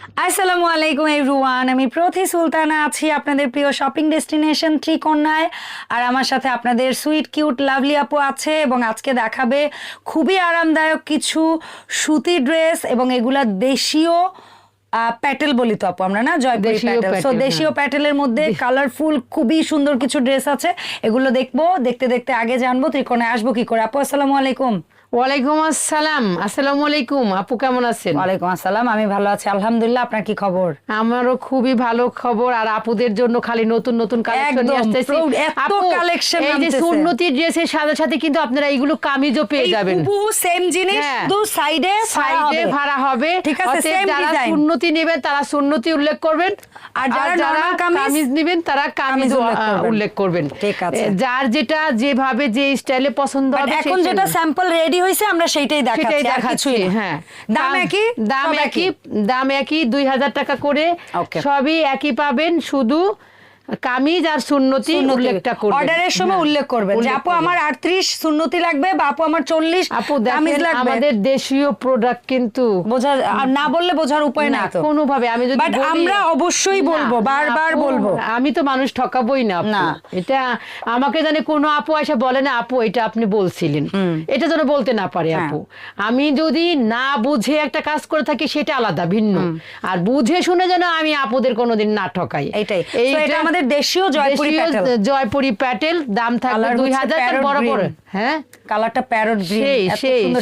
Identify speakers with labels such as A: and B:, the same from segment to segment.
A: আসসালামু আলাইকুম এভরিওয়ান, আমি প্রথি সুলতানা আছি আপনাদের প্রিয় শপিং ডেস্টিনেশন ত্রিকোণায়। আর আমার সাথে আপনাদের সুইট কিউট লাভলি আপু আছে এবং আজকে দেখাবে খুবই আরামদায়ক কিছু সুতি ড্রেস এবং এগুলা দেশীয় প্যাটেল বলি তো আপু আমরা, না জয়পুরি প্যাটেল। সো দেশীয় প্যাটেলের মধ্যে কালারফুল খুবই সুন্দর কিছু ড্রেস আছে, এগুলো দেখবো। দেখতে দেখতে আগে জানবো ত্রিকোণায় আসবো কি করে। আপু আসসালামু আলাইকুম।
B: ওয়ালাইকুম আসসালাম। আসসালামু আলাইকুম আপু, কেমন আছেন?
A: ওয়ালাইকুম আসসালাম, আমি ভালো আছি আলহামদুলিল্লাহ। আপনার কি খবর?
B: আমারও খুবই ভালো খবর। আর আপুদের জন্য খালি নতুন নতুন কালেকশন নিয়ে আসতেছি।
A: আপু কালেকশন
B: এই যে সুন্নতি ড্রেসের সাথে সাথে কিন্তু আপনারা এইগুলো কামিজও পেয়ে যাবেন।
A: হুবহু সেম জিনিস, শুধু সাইডে
B: ভাড়া হবে।
A: ঠিক আছে, সেম
B: যারা
A: ডিজাইন।
B: সুন্নতি নেবেন তারা সুন্নতি উল্লেখ করবেন, আর যারা কামিজ নেবেন তারা কামিজ উল্লেখ করবেন।
A: ঠিক আছে,
B: যার যেটা যেভাবে যে স্টাইলে পছন্দ হবে।
A: এখন যেটা স্যাম্পল রেডি হইছে আমরা সেইটাই দেখাচ্ছি।
B: হ্যাঁ,
A: দাম একই,
B: দাম একই 2000 টাকা করে। সবই একই পাবেন, শুধু কামিজ আর সুন্নতি উল্লেখটা করবেন।
A: অর্ডারের সময় উল্লেখ করবেন যে আপু আমার 38 সুন্নতি লাগবে বা আপু আমার 40
B: আপু
A: কামিজ লাগবে।
B: আমাদের দেশীয় প্রোডাক্ট কিন্তু
A: বোঝার না বললে বোঝার উপায় নাই তো
B: কোনো ভাবে। আমি যদি
A: বাট আমরা অবশ্যই বলবো, বারবার বলবো।
B: আমি তো মানুষ ঠকাবোই না আপু। এটা আমাকে জানে কোনো আপু এসে বলে না আপু এটা আপনি বলছিলেন, এটা যেন বলতে না পারে আপু। আমি যদি না বুঝে একটা কাজ করে থাকি সেটা আলাদা, ভিন্ন। আর বুঝে শুনে যেন আমি আপুদের কোনোদিন না ঠকাই।
A: এইটাই এটা আমাদের দেশীয়
B: জয়পুরি প্যাটেল। দাম থাকবে 2000। বড় বড়, হ্যাঁ,
A: কালারটা প্যারট গ্রিন,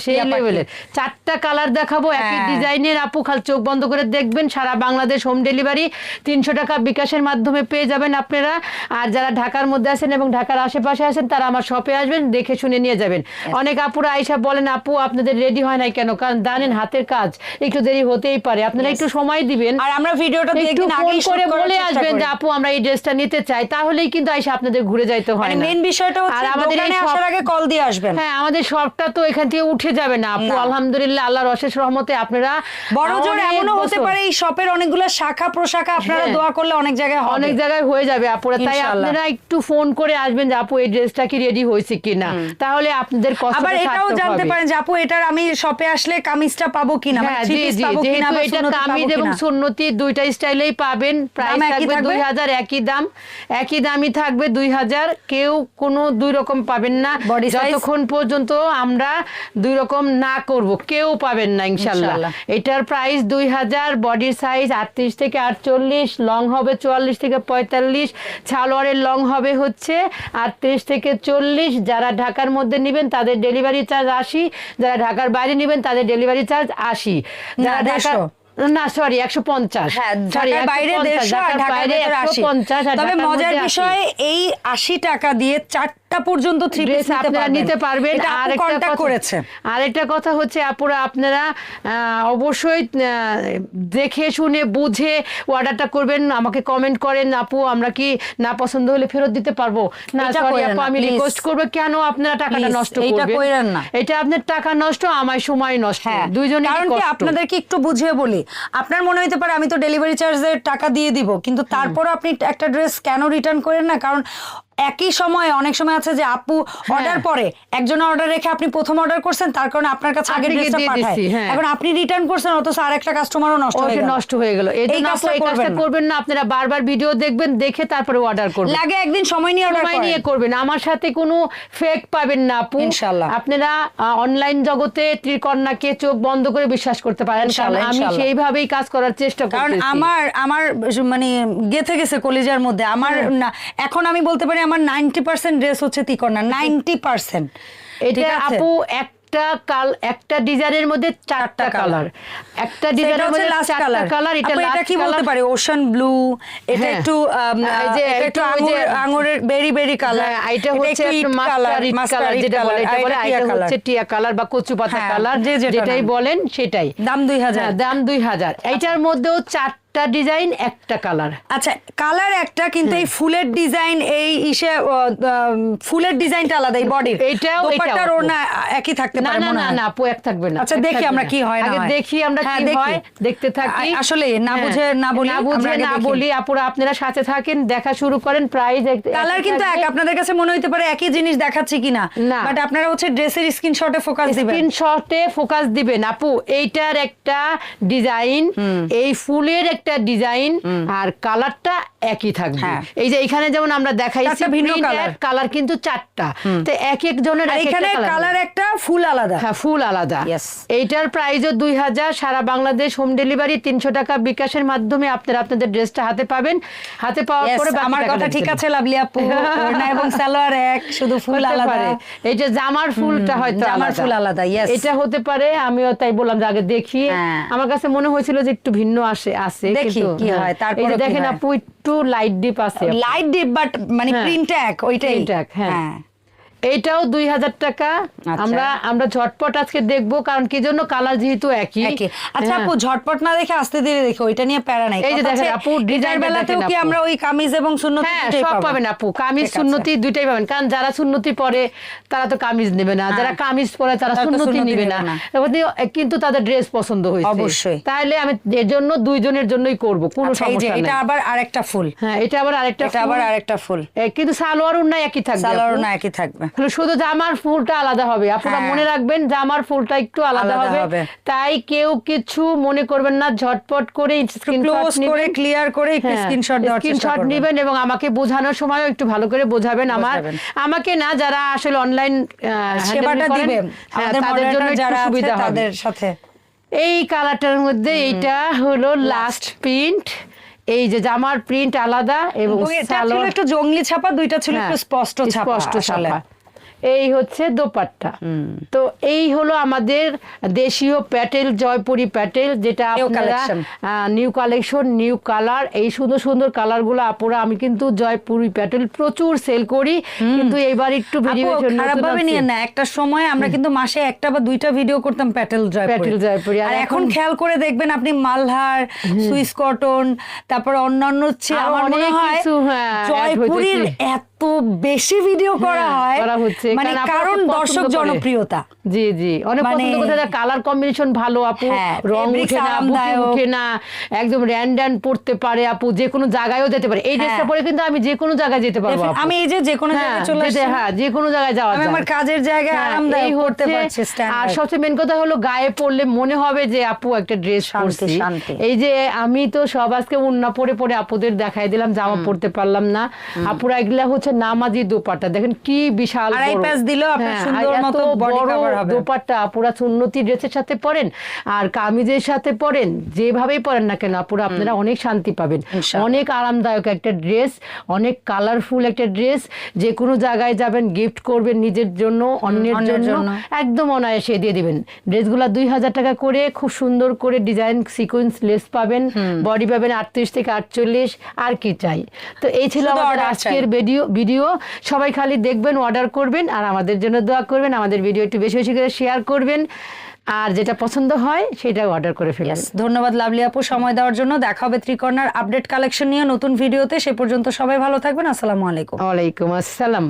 B: সেই লেভেলের 4টা কালার দেখাবো একই ডিজাইনের। আপু খালি চোখ বন্ধ করে দেখবেন। সারা বাংলাদেশ হোম ডেলিভারি 300 টাকা বিকাশের মাধ্যমে পেয়ে যাবেন আপনারা। আর যারা ঢাকার মধ্যে আছেন এবং ঢাকার আশেপাশে আছেন তারা আমার শপে আসবেন, দেখে শুনে নিয়ে যাবেন। অনেক আপুরা আইসা বলেন আপু আপনাদের রেডি হয় নাই কেন? কারণ জানেন হাতের কাজ একটু দেরি হতেই পারে, আপনারা একটু সময় দিবেন।
A: আর আমরা ভিডিওটা
B: একটু ফোন করে বলে আসবেন যে আপু আমরা এই ড্রেসটা নিতে চাই, তাহলেই কিন্তু আইসা আপনাদের ঘুরে যাইতে হয় না।
A: মেইন বিষয়টা হচ্ছে দোকানে আসার আগে কল দিয়ে আসবেন।
B: হ্যাঁ, আমাদের সবটা তো এখান থেকে উঠে যাবে না আপু। আলহামদুলিল্লাহ, আল্লাহর অশেষ রহমতে আপনারা
A: বড় জোর এমনও হতে পারে এই শপের অনেকগুলো শাখা প্রশাখা আপনারা দোয়া করলে অনেক জায়গায়
B: হয়ে যাবে আপুরা। তাই আপনারা একটু ফোন করে আসবেন যে আপু এই ড্রেসটা কি রেডি হয়েছে কিনা, তাহলে আপনাদের কষ্ট।
A: আবার এটাও জানতে পারেন যে আপু এটার আমি শপে আসলে কামিজটা পাবো কিনা, মানে থ্রি পিস পাবো কিনা, বা
B: এটা কামিজ এবং সুন্নতি দুইটা স্টাইলেই পাবেন। প্রাইস থাকবে 2000, একই দামই থাকবে 2000। কেউ কোনো দুই রকম পাবেন না, যতক্ষণ পর্যন্ত আমরা দুই রকম না করব কেউ পাবেন না ইনশাআল্লাহ। এটার প্রাইস 2000। বডির সাইজ 38 থেকে 48, লং হবে 44 থেকে 45, সালোয়ারের লং হবে হচ্ছে 38 থেকে 40। যারা ঢাকার মধ্যে নেবেন তাদের ডেলিভারি চার্জ 80, যারা ঢাকার বাইরে নেবেন তাদের ডেলিভারি চার্জ 80। যারা ঢাকা না সরি 150,
A: বাইরে 150। তবে মজার বিষয় এই 80 টাকা দিয়ে 4টা পর্যন্ত থ্রি পিস
B: নিতে পারবেন। আরেকটা কথা হচ্ছে আপুরা আপনারা অবশ্যই দেখে শুনে বুঝে অর্ডারটা করবেন। আমাকে কমেন্ট করেন আপু আমরা কি না পছন্দ হলে ফেরত দিতে পারবো না। সরি আপু, আমি রিকোয়েস্ট করবো কেন আপনারা টাকাটা নষ্ট করবেন? এটা আপনার টাকা নষ্ট, আমার সময় নষ্ট, দুইজনেরই কষ্ট।
A: কারণ কি আপনাদেরকে একটু বুঝিয়ে বলি, আপনার মনে হইতে পারে আমি তো ডেলিভারি চার্জের টাকা দিয়ে দিব, কিন্তু তারপর আপনি একটা ড্রেস কেন রিটার্ন করেন না? কারণ একই সময়ে অনেক সময় আছে যে আপু অর্ডার পরে একজন অর্ডার রেখে আপনি প্রথম অর্ডার করছেন, তার কারণে আপনার কাছে আগের ড্রেসটা পাঠায়, এখন আপনি রিটার্ন করছেন অথচ আরেকটা কাস্টমারও নষ্ট হয়ে গেল।
B: এই কাজটা করবেন না আপনারা। বারবার ভিডিও দেখবেন, দেখে তারপরে অর্ডার করবেন।
A: লাগে একদিন সময় নিয়ে
B: করবেন। আমার সাথে কোনো ফেক পাবেন না আপু ইনশাআল্লাহ। আপনারা অনলাইন জগতে ত্রিকন্যাকে চোখ বন্ধ করে বিশ্বাস করতে পারেন, কারণ আমি সেইভাবেই কাজ করার চেষ্টা করতেছি।
A: কারণ আমার মানে গেথে গেছে কলিজার মধ্যে। আমার এখন আমি বলতে পারি আমার 90% ড্রেস হচ্ছে ত্রিকন্যা, 90%।
B: এটা আপু একটা ডিজাইনের মধ্যে 4টা কালার, একটা ডিজাইনের মধ্যে 4টা কালার।
A: এটা কি বলতে পারে ওশান ব্লু, এটা একটু একটু আঙ্গুরের বেরি কালার,
B: এটা হচ্ছে মাস্টার্ড যেটা বলে, এটা হচ্ছে টিয়া কালার বা কচু পাতা কালার, যেটাই বলেন সেটাই।
A: দাম 2000।
B: দাম 2000। এইটার মধ্যেও 4টা একটা ডিজাইন একটা কালার।
A: আচ্ছা কালার একটা, কিন্তু এই ফুলের ডিজাইন এই ফুলের ডিজাইনটা আলাদা, এই বডির দোপাট্টার ওড়না একই থাকতে পারে
B: না
A: মনে
B: না
A: হয়?
B: না আপু এক থাকবে না।
A: আচ্ছা দেখি আমরা কি হয় না
B: আগে
A: হয়।
B: দেখি আমরা
A: হ্যাঁ,
B: কি
A: দেখি।
B: হয়, দেখতে থাকি।
A: আসলে না বুঝে না বলি,
B: না বুঝে
A: আমরা আগে
B: না
A: দেখি।
B: বলি আপুরা, আপনারা সাথে থাকেন, দেখা শুরু করেন। প্রাইস
A: কালার কিন্তু এক, আপনাদের কাছে মনে হইতে পারে একই জিনিস দেখাচ্ছি কিনা,
B: না।
A: বাট আপনারা হচ্ছে ড্রেসের স্ক্রিনশটে ফোকাস দিবেন।
B: স্ক্রিনশটে ফোকাস দিবেন আপু। এইটার একটা ডিজাইন, এই ফুলের একটা ডিজাইন, আর কালারটা একই থাকবে।
A: হ্যাঁ।
B: এই যে এখানে যেমন আমরা দেখাইছি
A: চারটা ভিন্ন
B: কালার কিন্তু 4টা, তো এক এক জনের
A: আর
B: এক একটা
A: এখানে কালার একটা, ফুল আলাদা।
B: হ্যাঁ ফুল আলাদা।
A: Yes.
B: এইটার প্রাইসও 2000, সারা বাংলাদেশ হোম ডেলিভারি, 300 টাকা বিকাশের মাধ্যমে আপনারা আপনাদের ড্রেসটা হাতে পাবেন। হাতে পাওয়ার
A: Yes,
B: পরে বাকি
A: আমার
B: টাকা
A: কথা ঠিক
B: দেবেন।
A: আছে লাভলি আপু, ওড়না এবং সালোয়ার এক, শুধু ফুল
B: হতে
A: আলাদা।
B: পারে। এই যে জামার ফুলটা হয়তো
A: জামার
B: আলাদা।
A: ফুল আলাদা, yes.
B: এটা হতে পারে, আমিও তাই বললাম যে আগে দেখি।
A: হ্যাঁ।
B: আমার কাছে মনে হয়েছিল যে একটু ভিন্ন আছে,
A: দেখি
B: কিন্তু
A: কি
B: হ্যাঁ।
A: হয়, তারপরে
B: এই যে
A: কি
B: দেখেন
A: হয়।
B: আপু একটু লাইট ডিপ আছে,
A: লাইট ডিপ, বাট মানে
B: হ্যাঁ।
A: প্রিন্ট এক, ওইটাই
B: Print এক, হ্যাঁ।
A: হ্যাঁ।
B: এইটাও 2000 টাকা।
A: আচ্ছা।
B: আমরা ঝটপট আজকে দেখবো, কারণ কি জন্য, কালার যেহেতু একই।
A: একই। আচ্ছা
B: হ্যাঁ।
A: আপু ঝটপট না দেখে আস্তে ধীরে দেখে, ওইটা নিয়ে প্যারা নাই।
B: এই যে
A: কথা
B: দেখেন
A: হচ্ছে,
B: আপু,
A: এটার
B: ডিজাইনটা
A: বেলাতেও
B: দেখেন
A: কি
B: আপু।
A: আমরা ওই কামিজ এবং সুন্নতি
B: হ্যাঁ
A: দুটোই
B: সব
A: পাবো?
B: পাবেন আপু, কামিজ
A: ঠিক আছে।
B: সুন্নতি দুইটাই পাবেন। কারণ যারা সুন্নতি পরে তারা তো কামিজ নেবে না, যারা কামিজ পরে তারা
A: তারা তো
B: সুন্নতি
A: সুন্নতি
B: নেবে
A: নেবে
B: না।
A: না।
B: এবার কিন্তু তাদের ড্রেস পছন্দ হয়েছে
A: অবশ্যই।
B: তাহলে আমি এর জন্য দুইজনের জন্যই করব, কোনো
A: আচ্ছা, এই যে
B: সমস্যা নেই।
A: এটা আবার আরেকটা ফুল।
B: হ্যাঁ এটা আবার আরেকটা
A: এটা আবার
B: ফুল।
A: আরেকটা ফুল।
B: কিন্তু সালোয়ার ওড়না একই থাকবে
A: সালোয়ার
B: আপু।
A: না একই থাকবে।
B: শুধু জামার ফুলটা আলাদা হবে। আপনারা
A: হ্যাঁ।
B: মনে রাখবেন জামার ফুলটা একটু আলাদা
A: আলাদা
B: হবে।
A: হবে।
B: তাই কেউ কিছু মনে করবেন না, ঝটপট করে
A: ক্লোজ করে ক্লিয়ার করে একটু স্ক্রিনশট দেওয়ার চেষ্টা
B: স্ক্রিনশট
A: করবেন।
B: নেবেন এবং আমাকে বোঝানোর সময়ও একটু ভালো করে বোঝাবেন।
A: বোঝাবেন।
B: আমাকে না, যারা আসলে অনলাইন
A: সেবাটা দিবে আমাদের
B: তাদের জন্য
A: মডারেটর
B: একটু
A: যারা আছে
B: সুবিধা হবে।
A: তাদের সাথে।
B: এই কালারটার মধ্যে এইটা হলো লাস্ট প্রিন্ট। এই যে জামার প্রিন্ট আলাদা এবং
A: এবং এটা ছিল
B: সালোয়ার
A: একটু জংলি ছাপা, দুইটা ছিল একটু স্পষ্ট ছাপা।
B: স্পষ্ট
A: আসলে।
B: ছাপা। এই হচ্ছে দোপাট্টা। তো এই হলো আমাদের দেশীয় প্যাটেল, জয়পুরি প্যাটেল, যেটা
A: New
B: আপনারা
A: collection।
B: New collection, new colour, এই সুন্দর সুন্দর কালারগুলো আপুরা, আমি কিন্তু জয়পুরি প্যাটেল প্রচুর সেল করি, কিন্তু এবার একটু
A: আপু,
B: ভেরিয়েশন
A: খারাপ ভাবে নিয়ে না, একটা সময় আমরা কিন্তু মাসে একটা বা দুইটা ভিডিও করতাম প্যাটেল জয়পুরি। আর এখন খেয়াল করে দেখবেন আপনি মালহার, সুইস কটন, তারপর অন্যান্য
B: আরো
A: আমার মনে
B: অনেক
A: হয়
B: কিছু, হ্যাঁ, add
A: জয়পুরির
B: হইতেছে।
A: এত বেশি ভিডিও করা হয়,
B: করা হচ্ছে
A: মানে
B: কারণ আপনারা
A: কারণ
B: খুব পছন্দ
A: দর্শক
B: করে।
A: জনপ্রিয়তা।
B: জি জি, অনেক
A: মানে-
B: পছন্দ করতে, কালার কম্বিনেশন ভালো আপু,
A: হ্যাঁ,
B: রং
A: fabrics
B: উঠে না, বুটি
A: আরামদায়ক।
B: উঠে না, একদম র্যান্ডান পড়তে পারে আপু, যে কোনো জায়গায়ও যেতে পারে। এই ড্রেসটা পরে কিন্তু আমি যে কোনো জায়গায় যেতে পারবো আপু।
A: আমি এই যে কোনো
B: হ্যাঁ,
A: জায়গায় চলে আসছি,
B: হ্যাঁ যে কোনো জায়গায় যাওয়া
A: আমি
B: যায়।
A: আমার কাজের জায়গায়
B: হ্যাঁ,
A: আরামদায়ক
B: এই
A: করতে
B: হচ্ছে।
A: পারছি, stand
B: আর
A: by।
B: সবচেয়ে মেন কথা হলো গায়ে পরলে মনে হবে যে আপু একটা ড্রেস
A: শান্তি,
B: পরছি।
A: শান্তি।
B: এই যে আমি তো সব আজকে উন্না পরে পরে আপুদের দেখাই দিলাম, জামা পরতে পারলাম না। আপুরা এগুলা হচ্ছে নামাজি দোপাট্টা, দেখেন কি বিশাল
A: আড়াই
B: বড়।
A: প্যাচ দিলেও আপনার
B: হ্যাঁ,
A: সুন্দর
B: আর এত
A: মতো body
B: বড়
A: cover হবে।
B: দোপাট্টা আপুরা সুন্নতি ড্রেসের সাথে পরেন আর কামিজের সাথে পরেন, যেভাবেই পরেন না কেন আপুরা, আপনারা অনেক শান্তি পাবেন।
A: ইনশাআল্লাহ।
B: অনেক আরামদায়ক একটা ড্রেস, অনেক কালারফুল একটা ড্রেস, যে কোনো জায়গায় যাবেন গিফট করবেন নিজের জন্য, অন্যের জন্য একদম অনায়াসে দিয়ে দিবেন। ড্রেসগুলা 2000 টাকা করে, খুব সুন্দর করে ডিজাইন সিকোয়েন্স লেস পাবেন, বডি পাবেন 38 থেকে 48, আর কি চাই। তো এই ছিল
A: শুধু
B: আমাদের
A: order
B: আজকের ভিডিও। সবাই খালি দেখবেন, অর্ডার করবেন, আর আমাদের জন্য দোয়া করবেন। আমাদের ভিডিও একটু বেশি বেশি করে শেয়ার করবেন, আর যেটা পছন্দ হয় সেটাও অর্ডার করে ফেলবেন।
A: ধন্যবাদ লাভলি আপু সময় দেওয়ার জন্য। দেখা হবে ত্রিকর্ণার আপডেট কালেকশন নিয়ে নতুন ভিডিওতে। সে পর্যন্ত সবাই ভালো থাকবেন। আসসালামু আলাইকুম।
B: ওয়ালাইকুম আসসালাম।